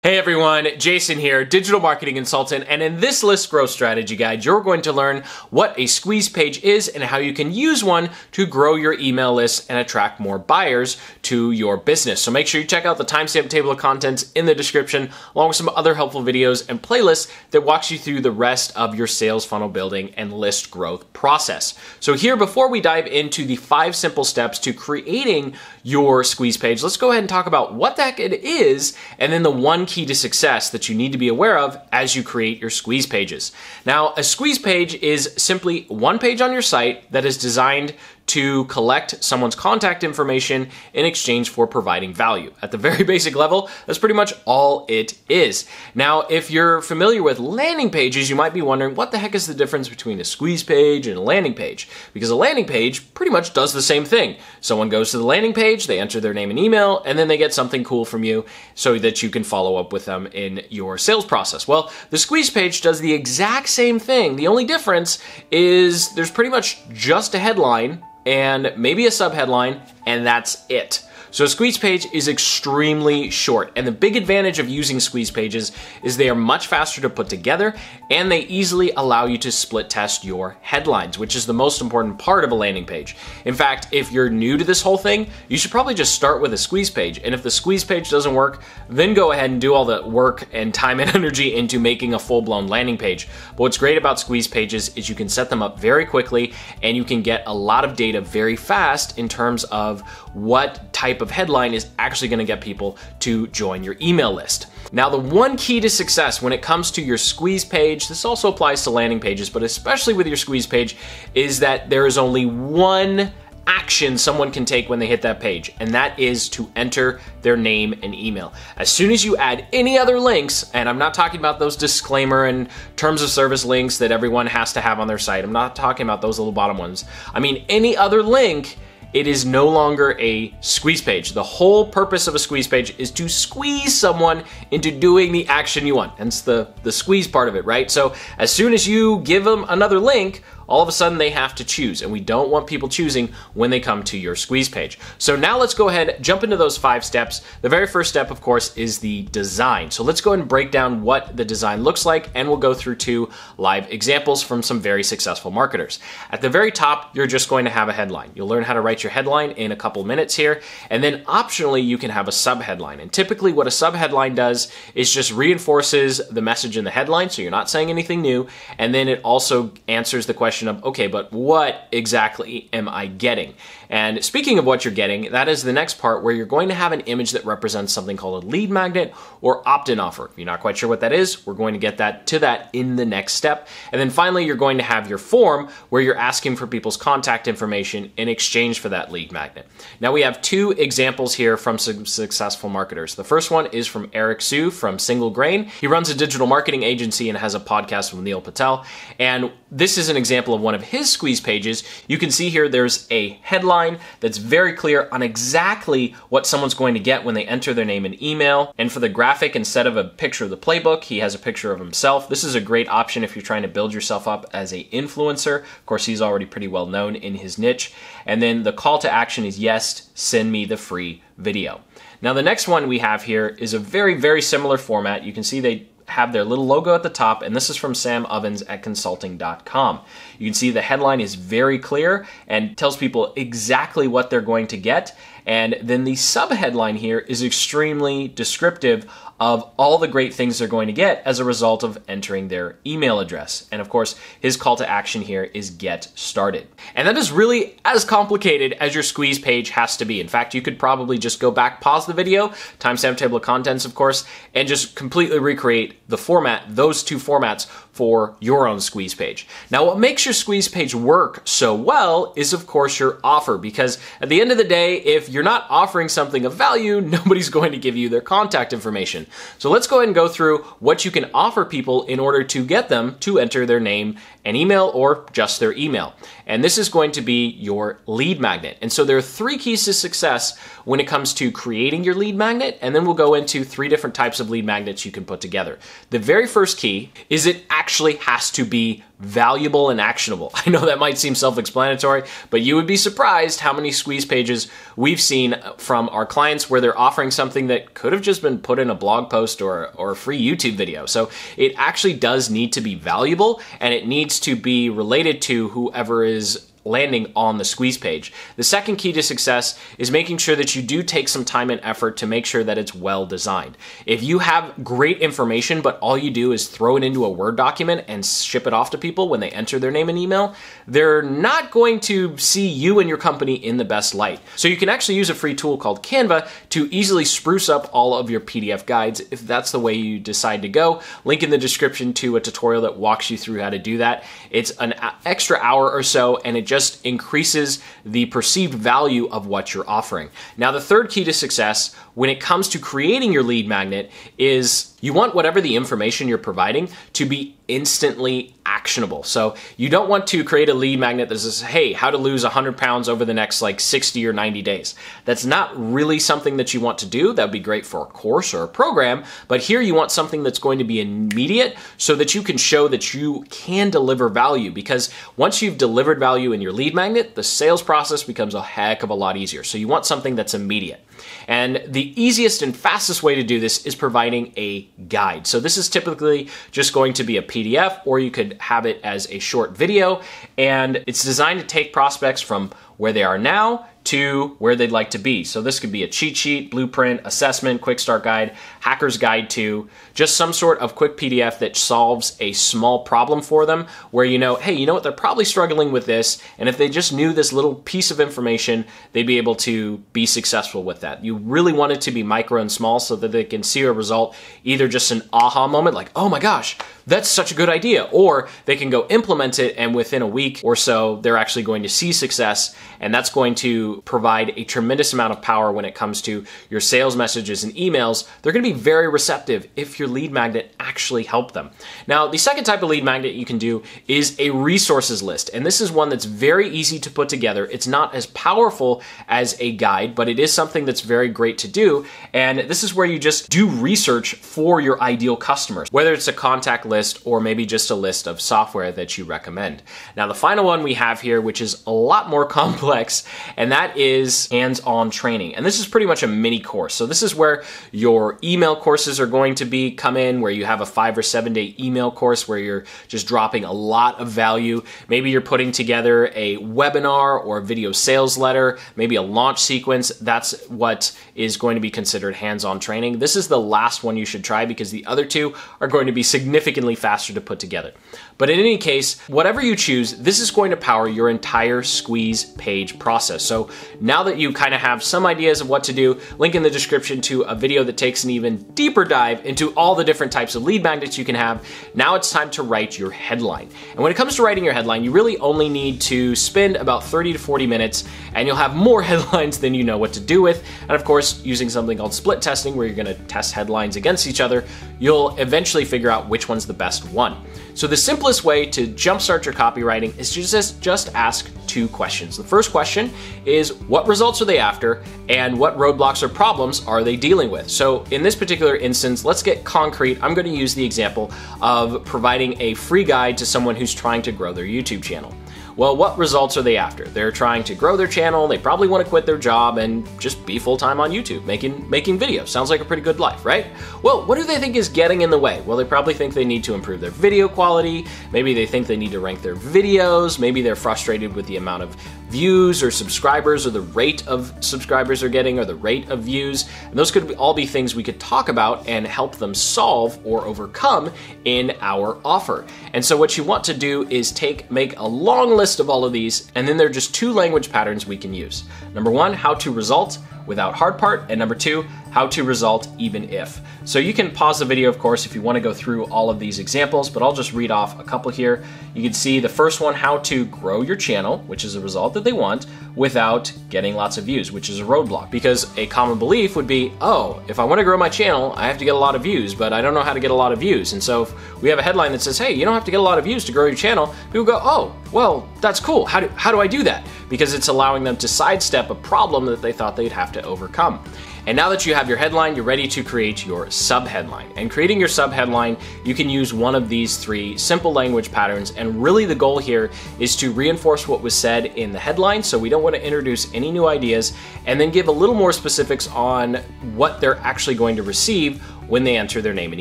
Hey everyone, Jason here, digital marketing consultant, and in this list growth strategy guide, you're going to learn what a squeeze page is and how you can use one to grow your email list and attract more buyers to your business. So make sure you check out the timestamp table of contents in the description, along with some other helpful videos and playlists that walks you through the rest of your sales funnel building and list growth process. So here, before we dive into the 5 simple steps to creating your squeeze page, let's go ahead and talk about what the heck it is, and then the one key to success that you need to be aware of as you create your squeeze pages. Now, a squeeze page is simply one page on your site that is designed to collect someone's contact information in exchange for providing value. At the very basic level, that's pretty much all it is. Now, if you're familiar with landing pages, you might be wondering what the heck is the difference between a squeeze page and a landing page? Because a landing page pretty much does the same thing. Someone goes to the landing page, they enter their name and email, and then they get something cool from you so that you can follow up with them in your sales process. Well, the squeeze page does the exact same thing. The only difference is there's pretty much just a headline and maybe a subheadline, and that's it. So a squeeze page is extremely short, and the big advantage of using squeeze pages is they are much faster to put together, and they easily allow you to split test your headlines, which is the most important part of a landing page. In fact, if you're new to this whole thing, you should probably just start with a squeeze page, and if the squeeze page doesn't work, then go ahead and do all the work and time and energy into making a full-blown landing page. But what's great about squeeze pages is you can set them up very quickly, and you can get a lot of data very fast in terms of what type of headline is actually going to get people to join your email list. Now, the one key to success when it comes to your squeeze page, this also applies to landing pages, but especially with your squeeze page, is that there is only one action someone can take when they hit that page, and that is to enter their name and email. As soon as you add any other links, and I'm not talking about those disclaimer and terms of service links that everyone has to have on their site, I'm not talking about those little bottom ones. I mean any other link, it is no longer a squeeze page. The whole purpose of a squeeze page is to squeeze someone into doing the action you want. Hence the squeeze part of it, right? So as soon as you give them another link, all of a sudden they have to choose, and we don't want people choosing when they come to your squeeze page. So now let's go ahead, jump into those 5 steps. The very first step, of course, is the design. So let's go ahead and break down what the design looks like, and we'll go through 2 live examples from some very successful marketers. At the very top, you're just going to have a headline. You'll learn how to write your headline in a couple minutes here, and then optionally you can have a subheadline. And typically what a subheadline does is just reinforces the message in the headline, so you're not saying anything new, and then it also answers the question of, okay, but what exactly am I getting? And speaking of what you're getting, that is the next part where you're going to have an image that represents something called a lead magnet or opt-in offer. If you're not quite sure what that is, we're going to get to that in the next step. And then finally, you're going to have your form where you're asking for people's contact information in exchange for that lead magnet. Now we have 2 examples here from some successful marketers. The first one is from Eric Su from Single Grain. He runs a digital marketing agency and has a podcast with Neil Patel. And this is an example of one of his squeeze pages. You can see here there's a headline that's very clear on exactly what someone's going to get when they enter their name and email. And for the graphic, instead of a picture of the playbook, he has a picture of himself. This is a great option if you're trying to build yourself up as an influencer. Of course, he's already pretty well known in his niche. And then the call to action is, yes, send me the free video. Now, the next one we have here is a very, very similar format. You can see they have their little logo at the top, and this is from Sam Ovens at consulting.com. You can see the headline is very clear and tells people exactly what they're going to get. And then the subheadline here is extremely descriptive of all the great things they're going to get as a result of entering their email address. And of course, his call to action here is get started. And that is really as complicated as your squeeze page has to be. In fact, you could probably just go back, pause the video, timestamp table of contents, of course, and just completely recreate the format, those 2 formats for your own squeeze page. Now, what makes your squeeze page work so well is, of course, your offer, because at the end of the day, if you're not offering something of value, nobody's going to give you their contact information. So let's go ahead and go through what you can offer people in order to get them to enter their name and email, or just their email. And this is going to be your lead magnet. And so there are 3 keys to success when it comes to creating your lead magnet, and then we'll go into 3 different types of lead magnets you can put together. The very first key is it actually has to be valuable and actionable. I know that might seem self-explanatory, but you would be surprised how many squeeze pages we've seen from our clients where they're offering something that could have just been put in a blog post or a free YouTube video. So it actually does need to be valuable, and it needs to be related to whoever is landing on the squeeze page. The second key to success is making sure that you do take some time and effort to make sure that it's well designed. If you have great information, but all you do is throw it into a Word document and ship it off to people when they enter their name and email, they're not going to see you and your company in the best light. So you can actually use a free tool called Canva to easily spruce up all of your PDF guides if that's the way you decide to go. Link in the description to a tutorial that walks you through how to do that. It's an extra hour or so, and it just increases the perceived value of what you're offering. Now, the third key to success when it comes to creating your lead magnet is you want whatever the information you're providing to be instantly actionable. So you don't want to create a lead magnet that says, hey, how to lose 100 pounds over the next 60 or 90 days. That's not really something that you want to do. That would be great for a course or a program, but here you want something that's going to be immediate so that you can show that you can deliver value, because once you've delivered value in your lead magnet, the sales process becomes a heck of a lot easier. So you want something that's immediate. And the easiest and fastest way to do this is providing a guide. So this is typically just going to be a PDF, or you could have it as a short video, and it's designed to take prospects from where they are now to where they'd like to be. So this could be a cheat sheet, blueprint, assessment, quick start guide, hacker's guide to, just some sort of quick PDF that solves a small problem for them where you know, hey, you know what, they're probably struggling with this, and if they just knew this little piece of information, they'd be able to be successful with that. You really want it to be micro and small so that they can see a result, either just an aha moment like, oh my gosh, that's such a good idea, or they can go implement it, and within a week or so, they're actually going to see success, and that's going to provide a tremendous amount of power when it comes to your sales messages and emails. They're going to be very receptive if your lead magnet actually helped them. Now, the second type of lead magnet you can do is a resources list, and this is one that's very easy to put together. It's not as powerful as a guide, but it is something that's very great to do, and this is where you just do research for your ideal customers, whether it's a contact list or maybe just a list of software that you recommend. Now, the final one we have here, which is a lot more complex, and that is hands-on training. And this is pretty much a mini course. So this is where your email courses are going to come in, where you have a 5 or 7 day email course where you're just dropping a lot of value. Maybe you're putting together a webinar or a video sales letter, maybe a launch sequence. That's what is going to be considered hands-on training. This is the last one you should try because the other two are going to be significantly faster to put together. But in any case, whatever you choose, this is going to power your entire squeeze page process. So now that you kind of have some ideas of what to do, link in the description to a video that takes an even deeper dive into all the different types of lead magnets you can have. Now it's time to write your headline. And when it comes to writing your headline, you really only need to spend about 30 to 40 minutes, and you'll have more headlines than you know what to do with. And of course, using something called split testing, where you're going to test headlines against each other, you'll eventually figure out which one's the best one. So the simplest way to jumpstart your copywriting is to just ask 2 questions. The first question is, what results are they after, and what roadblocks or problems are they dealing with? So in this particular instance, let's get concrete. I'm going to use the example of providing a free guide to someone who's trying to grow their YouTube channel. Well, what results are they after? They're trying to grow their channel, they probably want to quit their job and just be full-time on YouTube, making videos. Sounds like a pretty good life, right? Well, what do they think is getting in the way? Well, they probably think they need to improve their video quality, maybe they think they need to rank their videos, maybe they're frustrated with the amount of views or subscribers or the rate of subscribers they're getting or the rate of views. And those could all be things we could talk about and help them solve or overcome in our offer. And so what you want to do is make a long list of all of these, and then there are just 2 language patterns we can use. Number 1, how to result without hard part, and number 2, how to result even if. So you can pause the video, of course, if you want to go through all of these examples, but I'll just read off a couple here. You can see the first one, how to grow your channel, which is a result that they want, without getting lots of views, which is a roadblock. Because a common belief would be, oh, if I want to grow my channel, I have to get a lot of views, but I don't know how to get a lot of views. And so if we have a headline that says, hey, you don't have to get a lot of views to grow your channel, people go, oh, well, that's cool. How do I do that? Because it's allowing them to sidestep a problem that they thought they'd have to overcome. And now that you have your headline, you're ready to create your subheadline. And creating your subheadline, you can use one of these 3 simple language patterns. And really the goal here is to reinforce what was said in the headline. So we don't want to introduce any new ideas, and then give a little more specifics on what they're actually going to receive when they enter their name and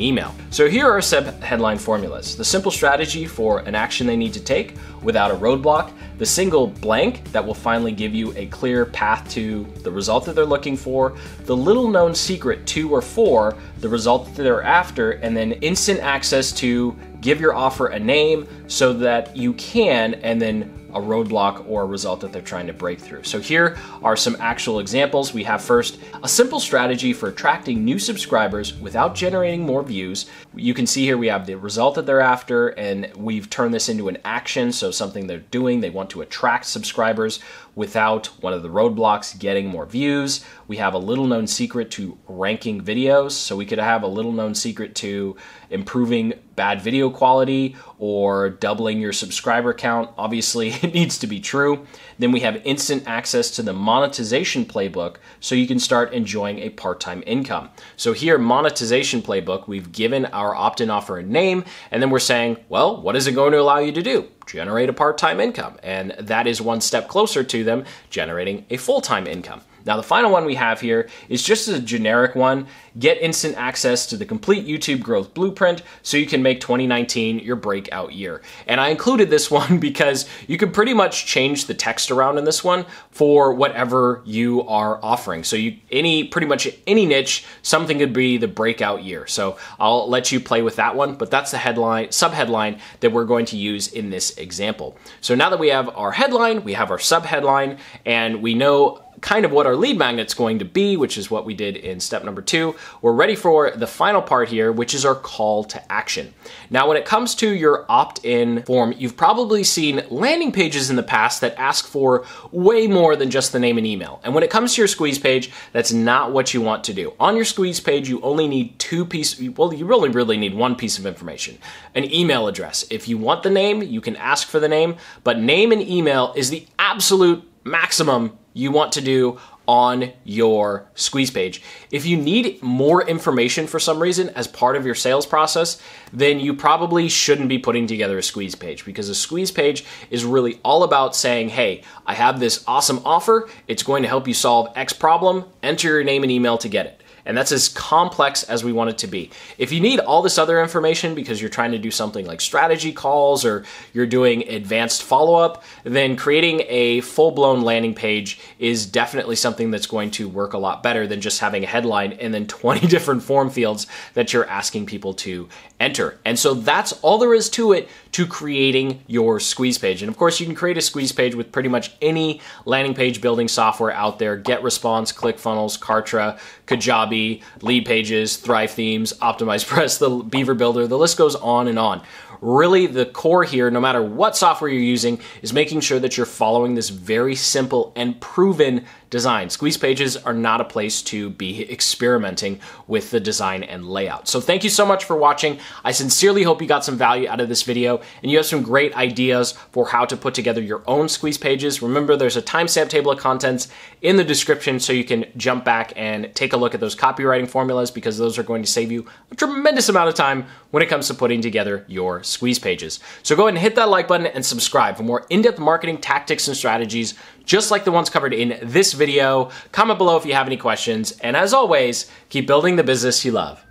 email. So here are sub-headline formulas. The simple strategy for an action they need to take without a roadblock, the single blank that will finally give you a clear path to the result that they're looking for, the little known secret to or for the result that they're after, and then instant access to give your offer a name so that you can, and then a roadblock or a result that they're trying to break through. So here are some actual examples. We have first, a simple strategy for attracting new subscribers without generating more views. You can see here we have the result that they're after, and we've turned this into an action, so something they're doing. They want to attract subscribers without one of the roadblocks, getting more views. We have a little known secret to ranking videos. So we could have a little known secret to improving bad video quality or doubling your subscriber count. Obviously, it needs to be true. Then we have instant access to the monetization playbook so you can start enjoying a part-time income. So here, monetization playbook, we've given our opt-in offer a name, and then we're saying, well, what is it going to allow you to do? Generate a part-time income. And that is one step closer to them generating a full-time income. Now, the final one we have here is just a generic one. Get instant access to the complete YouTube growth blueprint so you can make 2019 your breakout year. And I included this one because you can pretty much change the text around in this one for whatever you are offering. So pretty much any niche, something could be the breakout year. So I'll let you play with that one, but that's the headline, subheadline that we're going to use in this example. So now that we have our headline, we have our subheadline, and we know kind of what our lead magnet's going to be, which is what we did in step number 2. We're ready for the final part here, which is our call to action. Now, when it comes to your opt-in form, you've probably seen landing pages in the past that ask for way more than just the name and email. And when it comes to your squeeze page, that's not what you want to do. On your squeeze page, you only need you really need one piece of information, an email address. If you want the name, you can ask for the name, but name and email is the absolute maximum you want to do on your squeeze page. If you need more information for some reason as part of your sales process, then you probably shouldn't be putting together a squeeze page, because a squeeze page is really all about saying, hey, I have this awesome offer. It's going to help you solve X problem. Enter your name and email to get it. And that's as complex as we want it to be. If you need all this other information because you're trying to do something like strategy calls or you're doing advanced follow-up, then creating a full-blown landing page is definitely something that's going to work a lot better than just having a headline and then 20 different form fields that you're asking people to enter. And so that's all there is to it, to creating your squeeze page. And of course, you can create a squeeze page with pretty much any landing page building software out there: GetResponse, ClickFunnels, Kartra, Kajabi, Lead Pages, Thrive Themes, OptimizePress, the Beaver Builder. The list goes on and on. Really, the core here, no matter what software you're using, is making sure that you're following this very simple and proven design. Squeeze pages are not a place to be experimenting with the design and layout. So thank you so much for watching. I sincerely hope you got some value out of this video and you have some great ideas for how to put together your own squeeze pages. Remember, there's a timestamp table of contents in the description so you can jump back and take a look at those copywriting formulas, because those are going to save you a tremendous amount of time when it comes to putting together your squeeze pages. So go ahead and hit that like button and subscribe for more in-depth marketing tactics and strategies just like the ones covered in this video. Comment below if you have any questions, and as always, keep building the business you love.